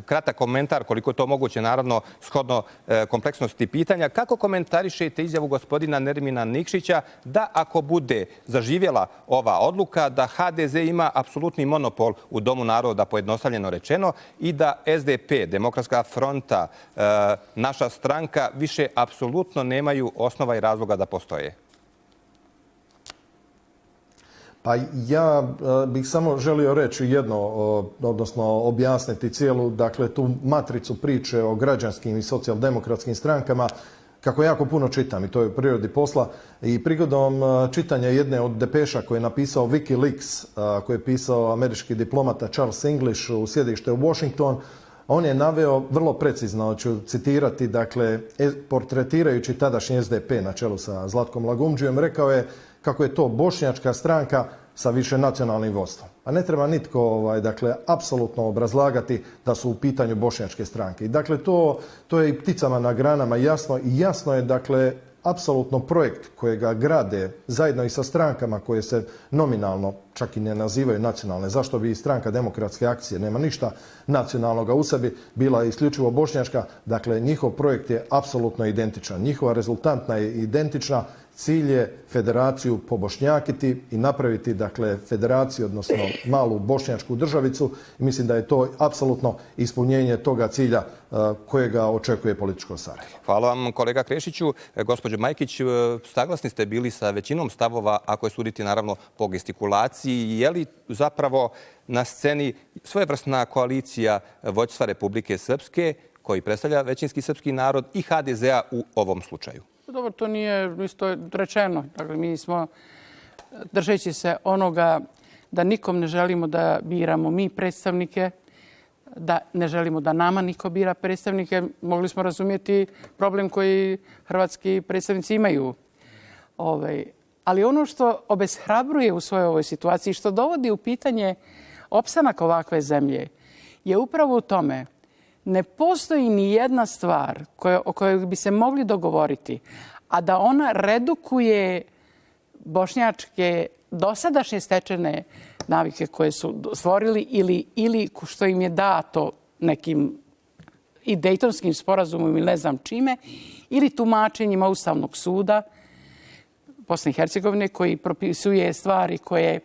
kratak komentar, koliko je to moguće, naravno, shodno kompleksnosti pitanja. Kako komentarišete izjavu gospodina Nermina Nikšića da ako bude zaživjela ova odluka, da HDZ ima apsolutni monopol u Domu naroda, pojednostavljeno rečeno, i da SDP, Demokratska fronta, naša stranka, više apsolutno nemaju osnova i razloga da postoje? Pa ja bih samo želio reći jedno, odnosno objasniti cijelu, dakle, tu matricu priče o građanskim i socijaldemokratskim strankama, kako jako puno čitam i to je u prirodi posla. I prigodom čitanja jedne od depeša koje je napisao Wikileaks, koje je pisao američki diplomata Charles English u sjedište u Washington, on je naveo vrlo precizno, ću citirati, dakle, portretirajući tadašnji SDP na čelu sa Zlatkom Lagumdžijom, rekao je kako je to bošnjačka stranka sa višenacionalnim vodstvom. A ne treba nitko, dakle, apsolutno obrazlagati da su u pitanju bošnjačke stranke. I dakle, to je i pticama na granama jasno. I jasno je, dakle, apsolutno projekt kojega grade zajedno i sa strankama koje se nominalno čak i ne nazivaju nacionalne. Zašto bi i stranka Demokratske akcije, nema ništa nacionalnoga u sebi, bila isključivo bošnjačka. Dakle, njihov projekt je apsolutno identičan. Njihova rezultantna je identična. Cilj je federaciju pobošnjakiti i napraviti, dakle, federaciju, odnosno malu bošnjačku državicu. I mislim da je to apsolutno ispunjenje toga cilja kojega očekuje političko Sarajevo. Hvala vam, kolega Krešiću. Gospođo Majkić, saglasni ste bili sa većinom stavova, ako je suditi naravno po gestikulaciji. Je li zapravo na sceni svojevrsna koalicija vođstva Republike Srpske, koji predstavlja većinski srpski narod, i HDZ-a u ovom slučaju? Dobro, to nije isto rečeno. Dakle, mi smo, držeći se onoga da nikom ne želimo da biramo mi predstavnike, da ne želimo da nama niko bira predstavnike, mogli smo razumjeti problem koji hrvatski predstavnici imaju. Ali ono što obeshrabruje u svojoj ovoj situaciji, što dovodi u pitanje opstanak ovakve zemlje, je upravo u tome. Ne postoji ni jedna stvar o kojoj bi se mogli dogovoriti, a da ona redukuje bošnjačke dosadašnje stečene navike koje su stvorili ili što im je dato nekim i Dejtonskim sporazumom ili ne znam čime, ili tumačenjima Ustavnog suda Bosne i Hercegovine koji propisuje stvari koje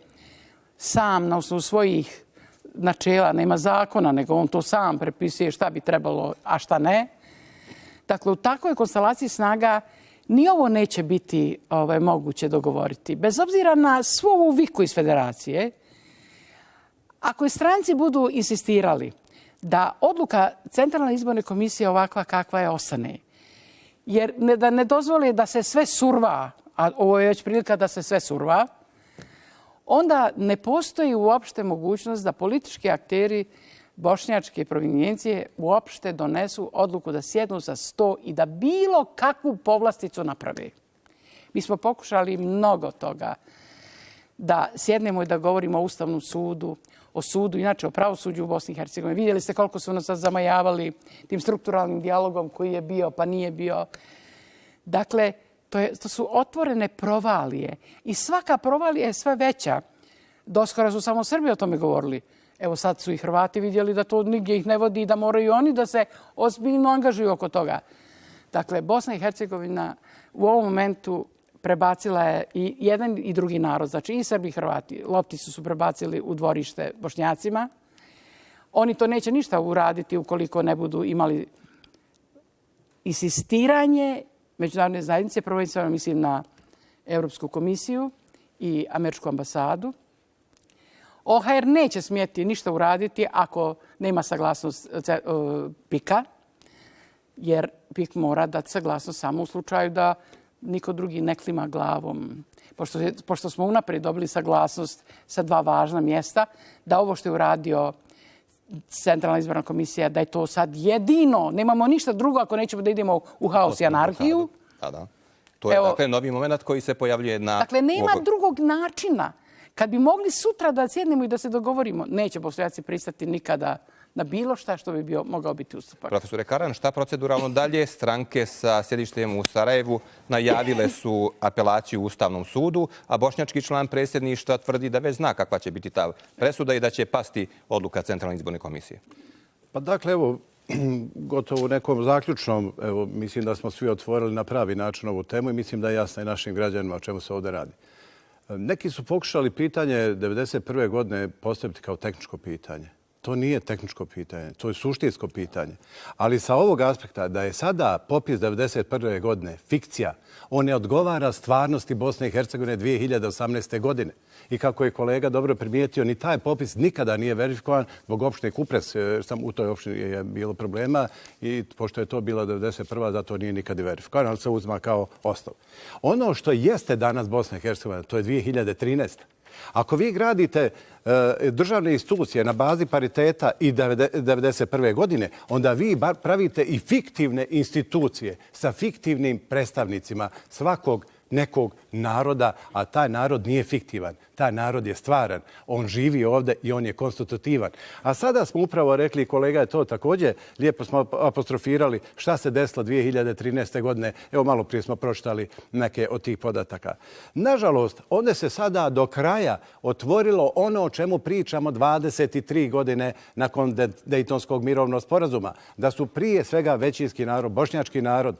sam na osnovu svojih načela, nema zakona, nego on to sam prepisuje šta bi trebalo, a šta ne. Dakle, u takvoj konstelaciji snaga ni ovo neće biti moguće dogovoriti. Bez obzira na svu ovu viku iz federacije, ako stranci budu insistirali da odluka Centralne izborne komisije ovakva kakva je ostane, jer da ne dozvole da se sve surva, a ovo je već prilika da se sve surva, onda ne postoji uopšte mogućnost da politički akteri bošnjačke provinijencije uopšte donesu odluku da sjednu za sto i da bilo kakvu povlasticu naprave. Mi smo pokušali mnogo toga da sjednemo i da govorimo o Ustavnom sudu, o sudu, inače o pravosuđu u Bosni i Hercegovini. Vidjeli ste koliko su nas zamajavali tim strukturalnim dijalogom koji je bio pa nije bio. Dakle, to su otvorene provalije i svaka provalija je sve veća. Doskora su samo Srbi o tome govorili. Evo sad su i Hrvati vidjeli da to nigdje ih ne vodi i da moraju oni da se ozbiljno angažuju oko toga. Dakle, Bosna i Hercegovina u ovom momentu prebacila je i jedan i drugi narod, znači i Srbi i Hrvati. Lopticu su prebacili u dvorište Bošnjacima. Oni to neće ništa uraditi ukoliko ne budu imali insistiranje međunarodne zajednice, prvenstveno mislim na Europsku komisiju i Američku ambasadu. OHR neće smjeti ništa uraditi ako nema saglasnost PIK-a, jer PIK mora dati saglasnost samo u slučaju da niko drugi ne klima glavom. Pošto smo unaprijed dobili saglasnost sa dva važna mjesta, da ovo što je uradio Centralna izborna komisija, da je to sad jedino, nemamo ništa drugo ako nećemo da idemo u haos i anarhiju. Da. To je dakle novi moment koji se pojavljuje na... Dakle, nema drugog načina. Kad bi mogli sutra da sjednemo i da se dogovorimo, neće Bošnjaci pristati nikada na bilo šta što bi mogao biti ustupak. Profesore Karan, šta proceduralno dalje? Stranke sa sjedištem u Sarajevu najavile su apelaciju u Ustavnom sudu, a bošnjački član predsjedništva tvrdi da već zna kakva će biti ta presuda i da će pasti odluka Centralne izborne komisije. Pa dakle, evo, gotovo u nekom zaključnom, evo, mislim da smo svi otvorili na pravi način ovu temu i mislim da je jasno i našim građanima o čemu se ovdje radi. Neki su pokušali pitanje 1991. godine postaviti kao tehničko pitanje. To nije tehničko pitanje, to je suštinsko pitanje. Ali sa ovog aspekta da je sada popis 1991. godine fikcija, on ne odgovara stvarnosti Bosne i Hercegovine 2018. godine. I kako je kolega dobro primijetio, ni taj popis nikada nije verifikovan zbog opštine Kupres. U toj opštini je bilo problema i pošto je to bila 1991. zato nije nikad i verifikovan, ali se uzma kao osnov. Ono što jeste danas Bosna i Hercegovina, to je 2013. Ako vi gradite državne institucije na bazi pariteta i 1991. godine, onda vi pravite i fiktivne institucije sa fiktivnim predstavnicima svakog nekog naroda, a taj narod nije fiktivan. Taj narod je stvaran. On živi ovdje i on je konstitutivan. A sada smo upravo rekli, kolega je to također, lijepo smo apostrofirali šta se desilo 2013. godine. Evo malo prije smo pročitali neke od tih podataka. Nažalost, ovdje se sada do kraja otvorilo ono o čemu pričamo 23 godine nakon Dejtonskog mirovnog sporazuma. Da su prije svega većinski narod, bošnjački narod,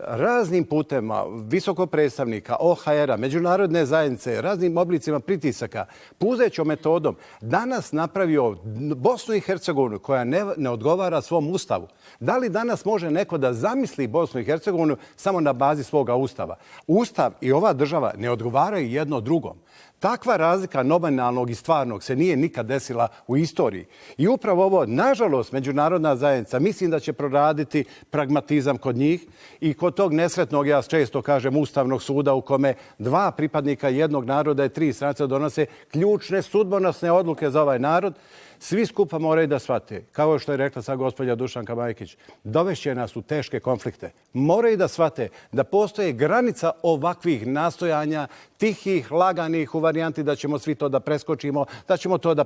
raznim putem visokog predstavnika, OHR-a, međunarodne zajednice, raznim oblicima pritisaka, puzećom metodom, danas napravio Bosnu i Hercegovinu koja ne odgovara svom ustavu. Da li danas može neko da zamisli Bosnu i Hercegovinu samo na bazi svoga ustava? Ustav i ova država ne odgovaraju jedno drugom. Takva razlika nominalnog i stvarnog se nije nikad desila u istoriji. I upravo ovo, nažalost, međunarodna zajednica, mislim da će proraditi pragmatizam kod njih i kod tog nesretnog, ja često kažem, Ustavnog suda u kome 2 pripadnika jednog naroda i 3 strance donose ključne sudbonosne odluke za ovaj narod. Svi skupa moraju da shvate, kao što je rekla sad gospođa Dušanka Majkić, dovešće nas u teške konflikte. Moraju da shvate da postoje granica ovakvih nastojanja, tihih, laganih u varijanti da ćemo svi to da preskočimo, da ćemo to da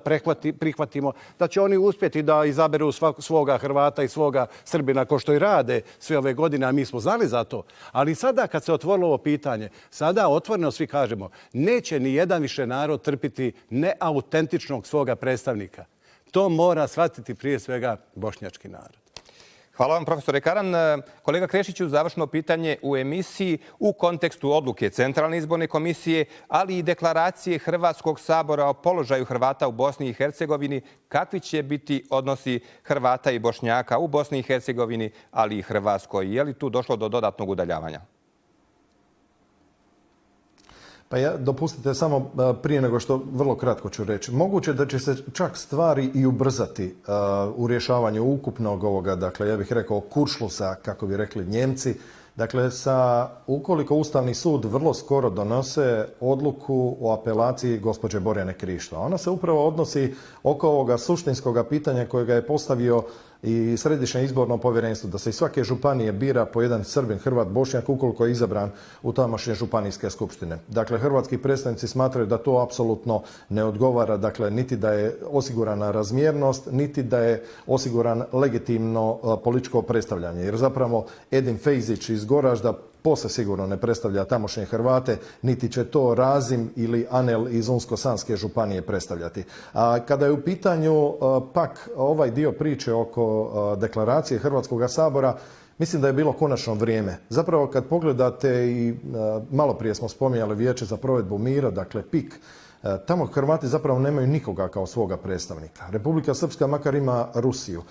prihvatimo, da će oni uspjeti da izaberu svoga Hrvata i svoga Srbina, ko što i rade sve ove godine, a mi smo znali za to. Ali sada kad se otvorilo ovo pitanje, sada otvoreno svi kažemo, neće ni jedan više narod trpiti neautentičnog svoga predstavnika. To mora shvatiti prije svega bošnjački narod. Hvala vam, profesore Karan. Kolega Krešiću, završno pitanje u emisiji u kontekstu odluke Centralne izborne komisije, ali i deklaracije Hrvatskog sabora o položaju Hrvata u Bosni i Hercegovini. Kakvi će biti odnosi Hrvata i Bošnjaka u Bosni i Hercegovini, ali i Hrvatskoj? Je li tu došlo do dodatnog udaljavanja? Pa dopustite samo prije nego što vrlo kratko ću reći. Moguće da će se čak stvari i ubrzati u rješavanju ukupnog ovoga, dakle ja bih rekao kuršlusa, kako bi rekli Njemci. Dakle, ukoliko Ustavni sud vrlo skoro donose odluku o apelaciji gospođe Borjane Krišto. Ona se upravo odnosi oko ovoga suštinskog pitanja kojega je postavio i Središnje izborno povjerenstvo, da se iz svake županije bira po jedan Srbin, Hrvat, Bošnjak ukoliko je izabran u tamošnje županijske skupštine. Dakle, hrvatski predstavnici smatraju da to apsolutno ne odgovara, dakle, niti da je osigurana razmjernost, niti da je osiguran legitimno političko predstavljanje. Jer zapravo Edin Fejzić iz Goražda posve sigurno ne predstavlja tamošnje Hrvate, niti će to Razim ili Anel iz Unsko-Sanske županije predstavljati. A kada je u pitanju pak ovaj dio priče oko deklaracije Hrvatskog sabora, mislim da je bilo konačno vrijeme. Zapravo kad pogledate i malo prije smo spominjali Vijeće za provedbu mira, dakle PIK, tamo Hrvati zapravo nemaju nikoga kao svoga predstavnika. Republika Srpska makar ima Rusiju.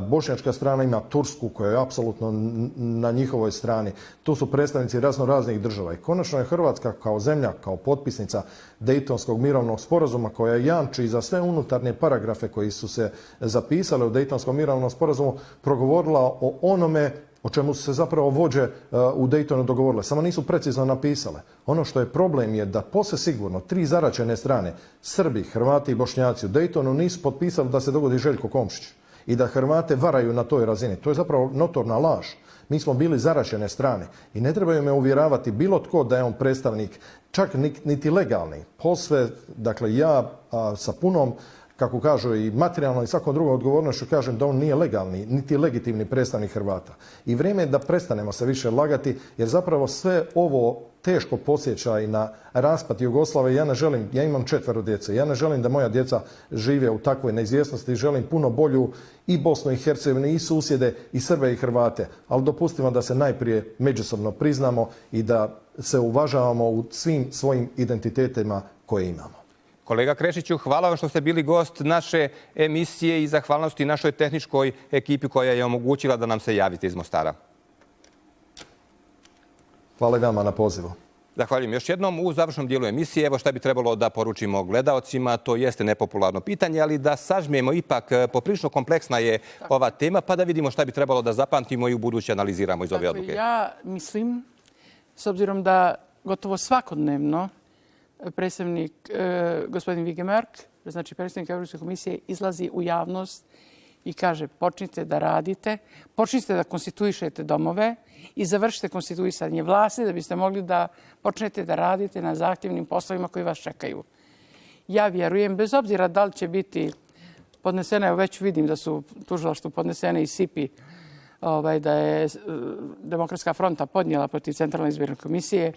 Bošnjačka strana ima Tursku koja je apsolutno na njihovoj strani. Tu su predstavnici raznih država. I konačno je Hrvatska kao zemlja, kao potpisnica Dejtonskog mirovnog sporazuma koja jamči za sve unutarnje paragrafe koji su se zapisali u Dejtonskom mirovnom sporazumu progovorila o onome o čemu su se zapravo vođe u Dejtonu dogovorile. Samo nisu precizno napisale. Ono što je problem je da posve sigurno 3 zaraćene strane, Srbi, Hrvati i Bošnjaci u Dejtonu nisu potpisali da se dogodi Željko Komšić i da Hrvate varaju na toj razini. To je zapravo notorna laž. Mi smo bili zaraćene strane i ne trebaju me uvjeravati bilo tko da je on predstavnik, čak niti legalni. Posve, dakle ja sa punom, kako kažu i materijalno i svakom drugom odgovornošću, kažem da on nije legalni, niti legitimni predstavnik Hrvata. I vrijeme je da prestanemo se više lagati, jer zapravo sve ovo teško podsjeća i na raspad Jugoslavije. Ja imam 4 djece, ja ne želim da moja djeca žive u takvoj neizvjesnosti, želim puno bolju i Bosnu i Hercegovinu, i susjede, i Srbe i Hrvate. Ali dopustimo da se najprije međusobno priznamo i da se uvažavamo u svim svojim identitetima koje imamo. Kolega Krešiću, hvala vam što ste bili gost naše emisije i zahvalnosti našoj tehničkoj ekipi koja je omogućila da nam se javite iz Mostara. Hvala i vama na pozivu. Zahvaljujem još jednom. U završnom dijelu emisije, evo šta bi trebalo da poručimo gledaocima, to jeste nepopularno pitanje, ali da sažmijemo ipak, poprilično kompleksna je ova tema, pa da vidimo šta bi trebalo da zapamtimo i u buduće analiziramo iz ove odluke. Ja mislim, s obzirom da gotovo svakodnevno predstavnik, gospodin Vigemark, znači predstavnik Europske komisije, izlazi u javnost i kaže počnite da radite, počnite da konstituišete domove i završite konstituisanje vlasti da biste mogli da počnete da radite na zahtjevnim poslovima koji vas čekaju. Ja vjerujem, bez obzira da li će biti podnesene, evo već vidim da su tužilaštvu podnesene i SIPI, da je Demokratska fronta podnijela protiv Centralne izborne komisije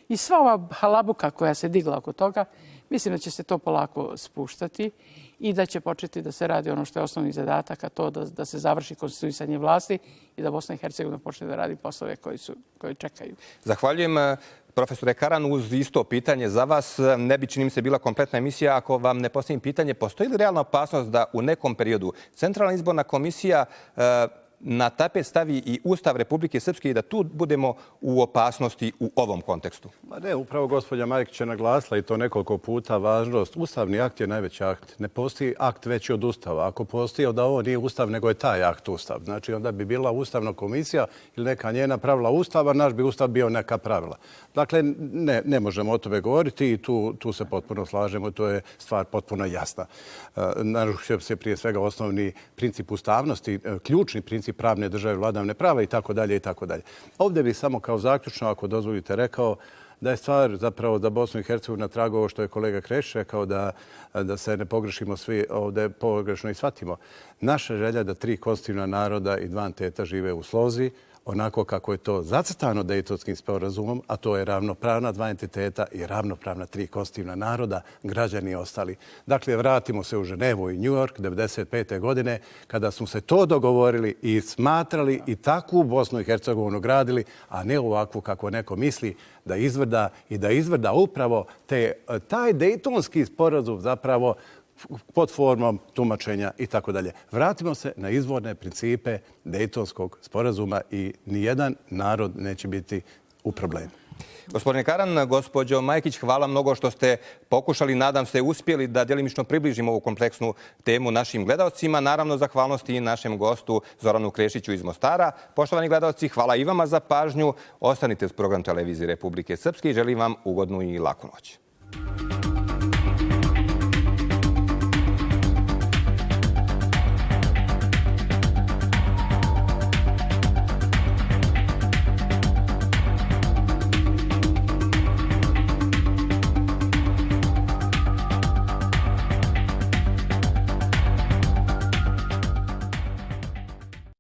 i sva ova halabuka koja se digla oko toga, mislim da će se to polako spuštati i da će početi da se radi ono što je osnovni zadatak, a to da se završi konstituisanje vlasti i da Bosna i Hercegovina počne da radi poslove koji čekaju. Zahvaljujem. Profesore Karan, uz isto pitanje za vas, ne bi, čini mi se, bila kompletna emisija ako vam ne postavim pitanje, postoji li realna opasnost da u nekom periodu Centralna izborna komisija na tapet stavi i Ustav Republike Srpske i da tu budemo u opasnosti u ovom kontekstu? Ma ne, upravo gospođa Majkić je naglasila i to nekoliko puta važnost. Ustavni akt je najveći akt. Ne postoji akt veći od Ustava. Ako postoji, onda ovo nije Ustav, nego je taj akt Ustav. Znači, onda bi bila Ustavna komisija ili neka njena pravila Ustava, naš bi Ustav bio neka pravila. Dakle, ne možemo o tome govoriti i tu se potpuno slažemo. To je stvar potpuno jasna. Narušio se prije svega osnovni princip ustavnosti, ključni princip pravne države, vladavine prava i tako dalje i tako dalje. Ovdje bih samo kao zaključno, ako dozvolite, rekao da je stvar zapravo za Bosnu i Hercegovinu na tragu ovo što je kolega Krešić rekao, da se ne pogrešimo svi ovdje pogrešno i shvatimo. Naša želja da 3 konstitutivna naroda i 2 entiteta žive u slozi, onako kako je to zacrtano Dejtonskim sporazumom, a to je ravnopravna 2 entiteta i ravnopravna 3 konstitutivna naroda, građani i ostali. Dakle, vratimo se u Ženevu i New York 1995. godine, kada smo se to dogovorili i smatrali i takvu Bosnu i Hercegovinu gradili, a ne ovakvu kako neko misli, da izvrda upravo taj Dejtonski sporazum zapravo pod formom tumačenja i tako dalje. Vratimo se na izvorne principe Dejtonskog sporazuma i nijedan narod neće biti u problemu. Gospodine Karan, gospođo Majkić, hvala mnogo što ste pokušali, nadam se uspjeli da djelimično približimo ovu kompleksnu temu našim gledalcima. Naravno, zahvalnosti i našem gostu Zoranu Krešiću iz Mostara. Poštovani gledalci, hvala i vama za pažnju. Ostanite uz program Televizije Republike Srpske i želim vam ugodnu i laku noć.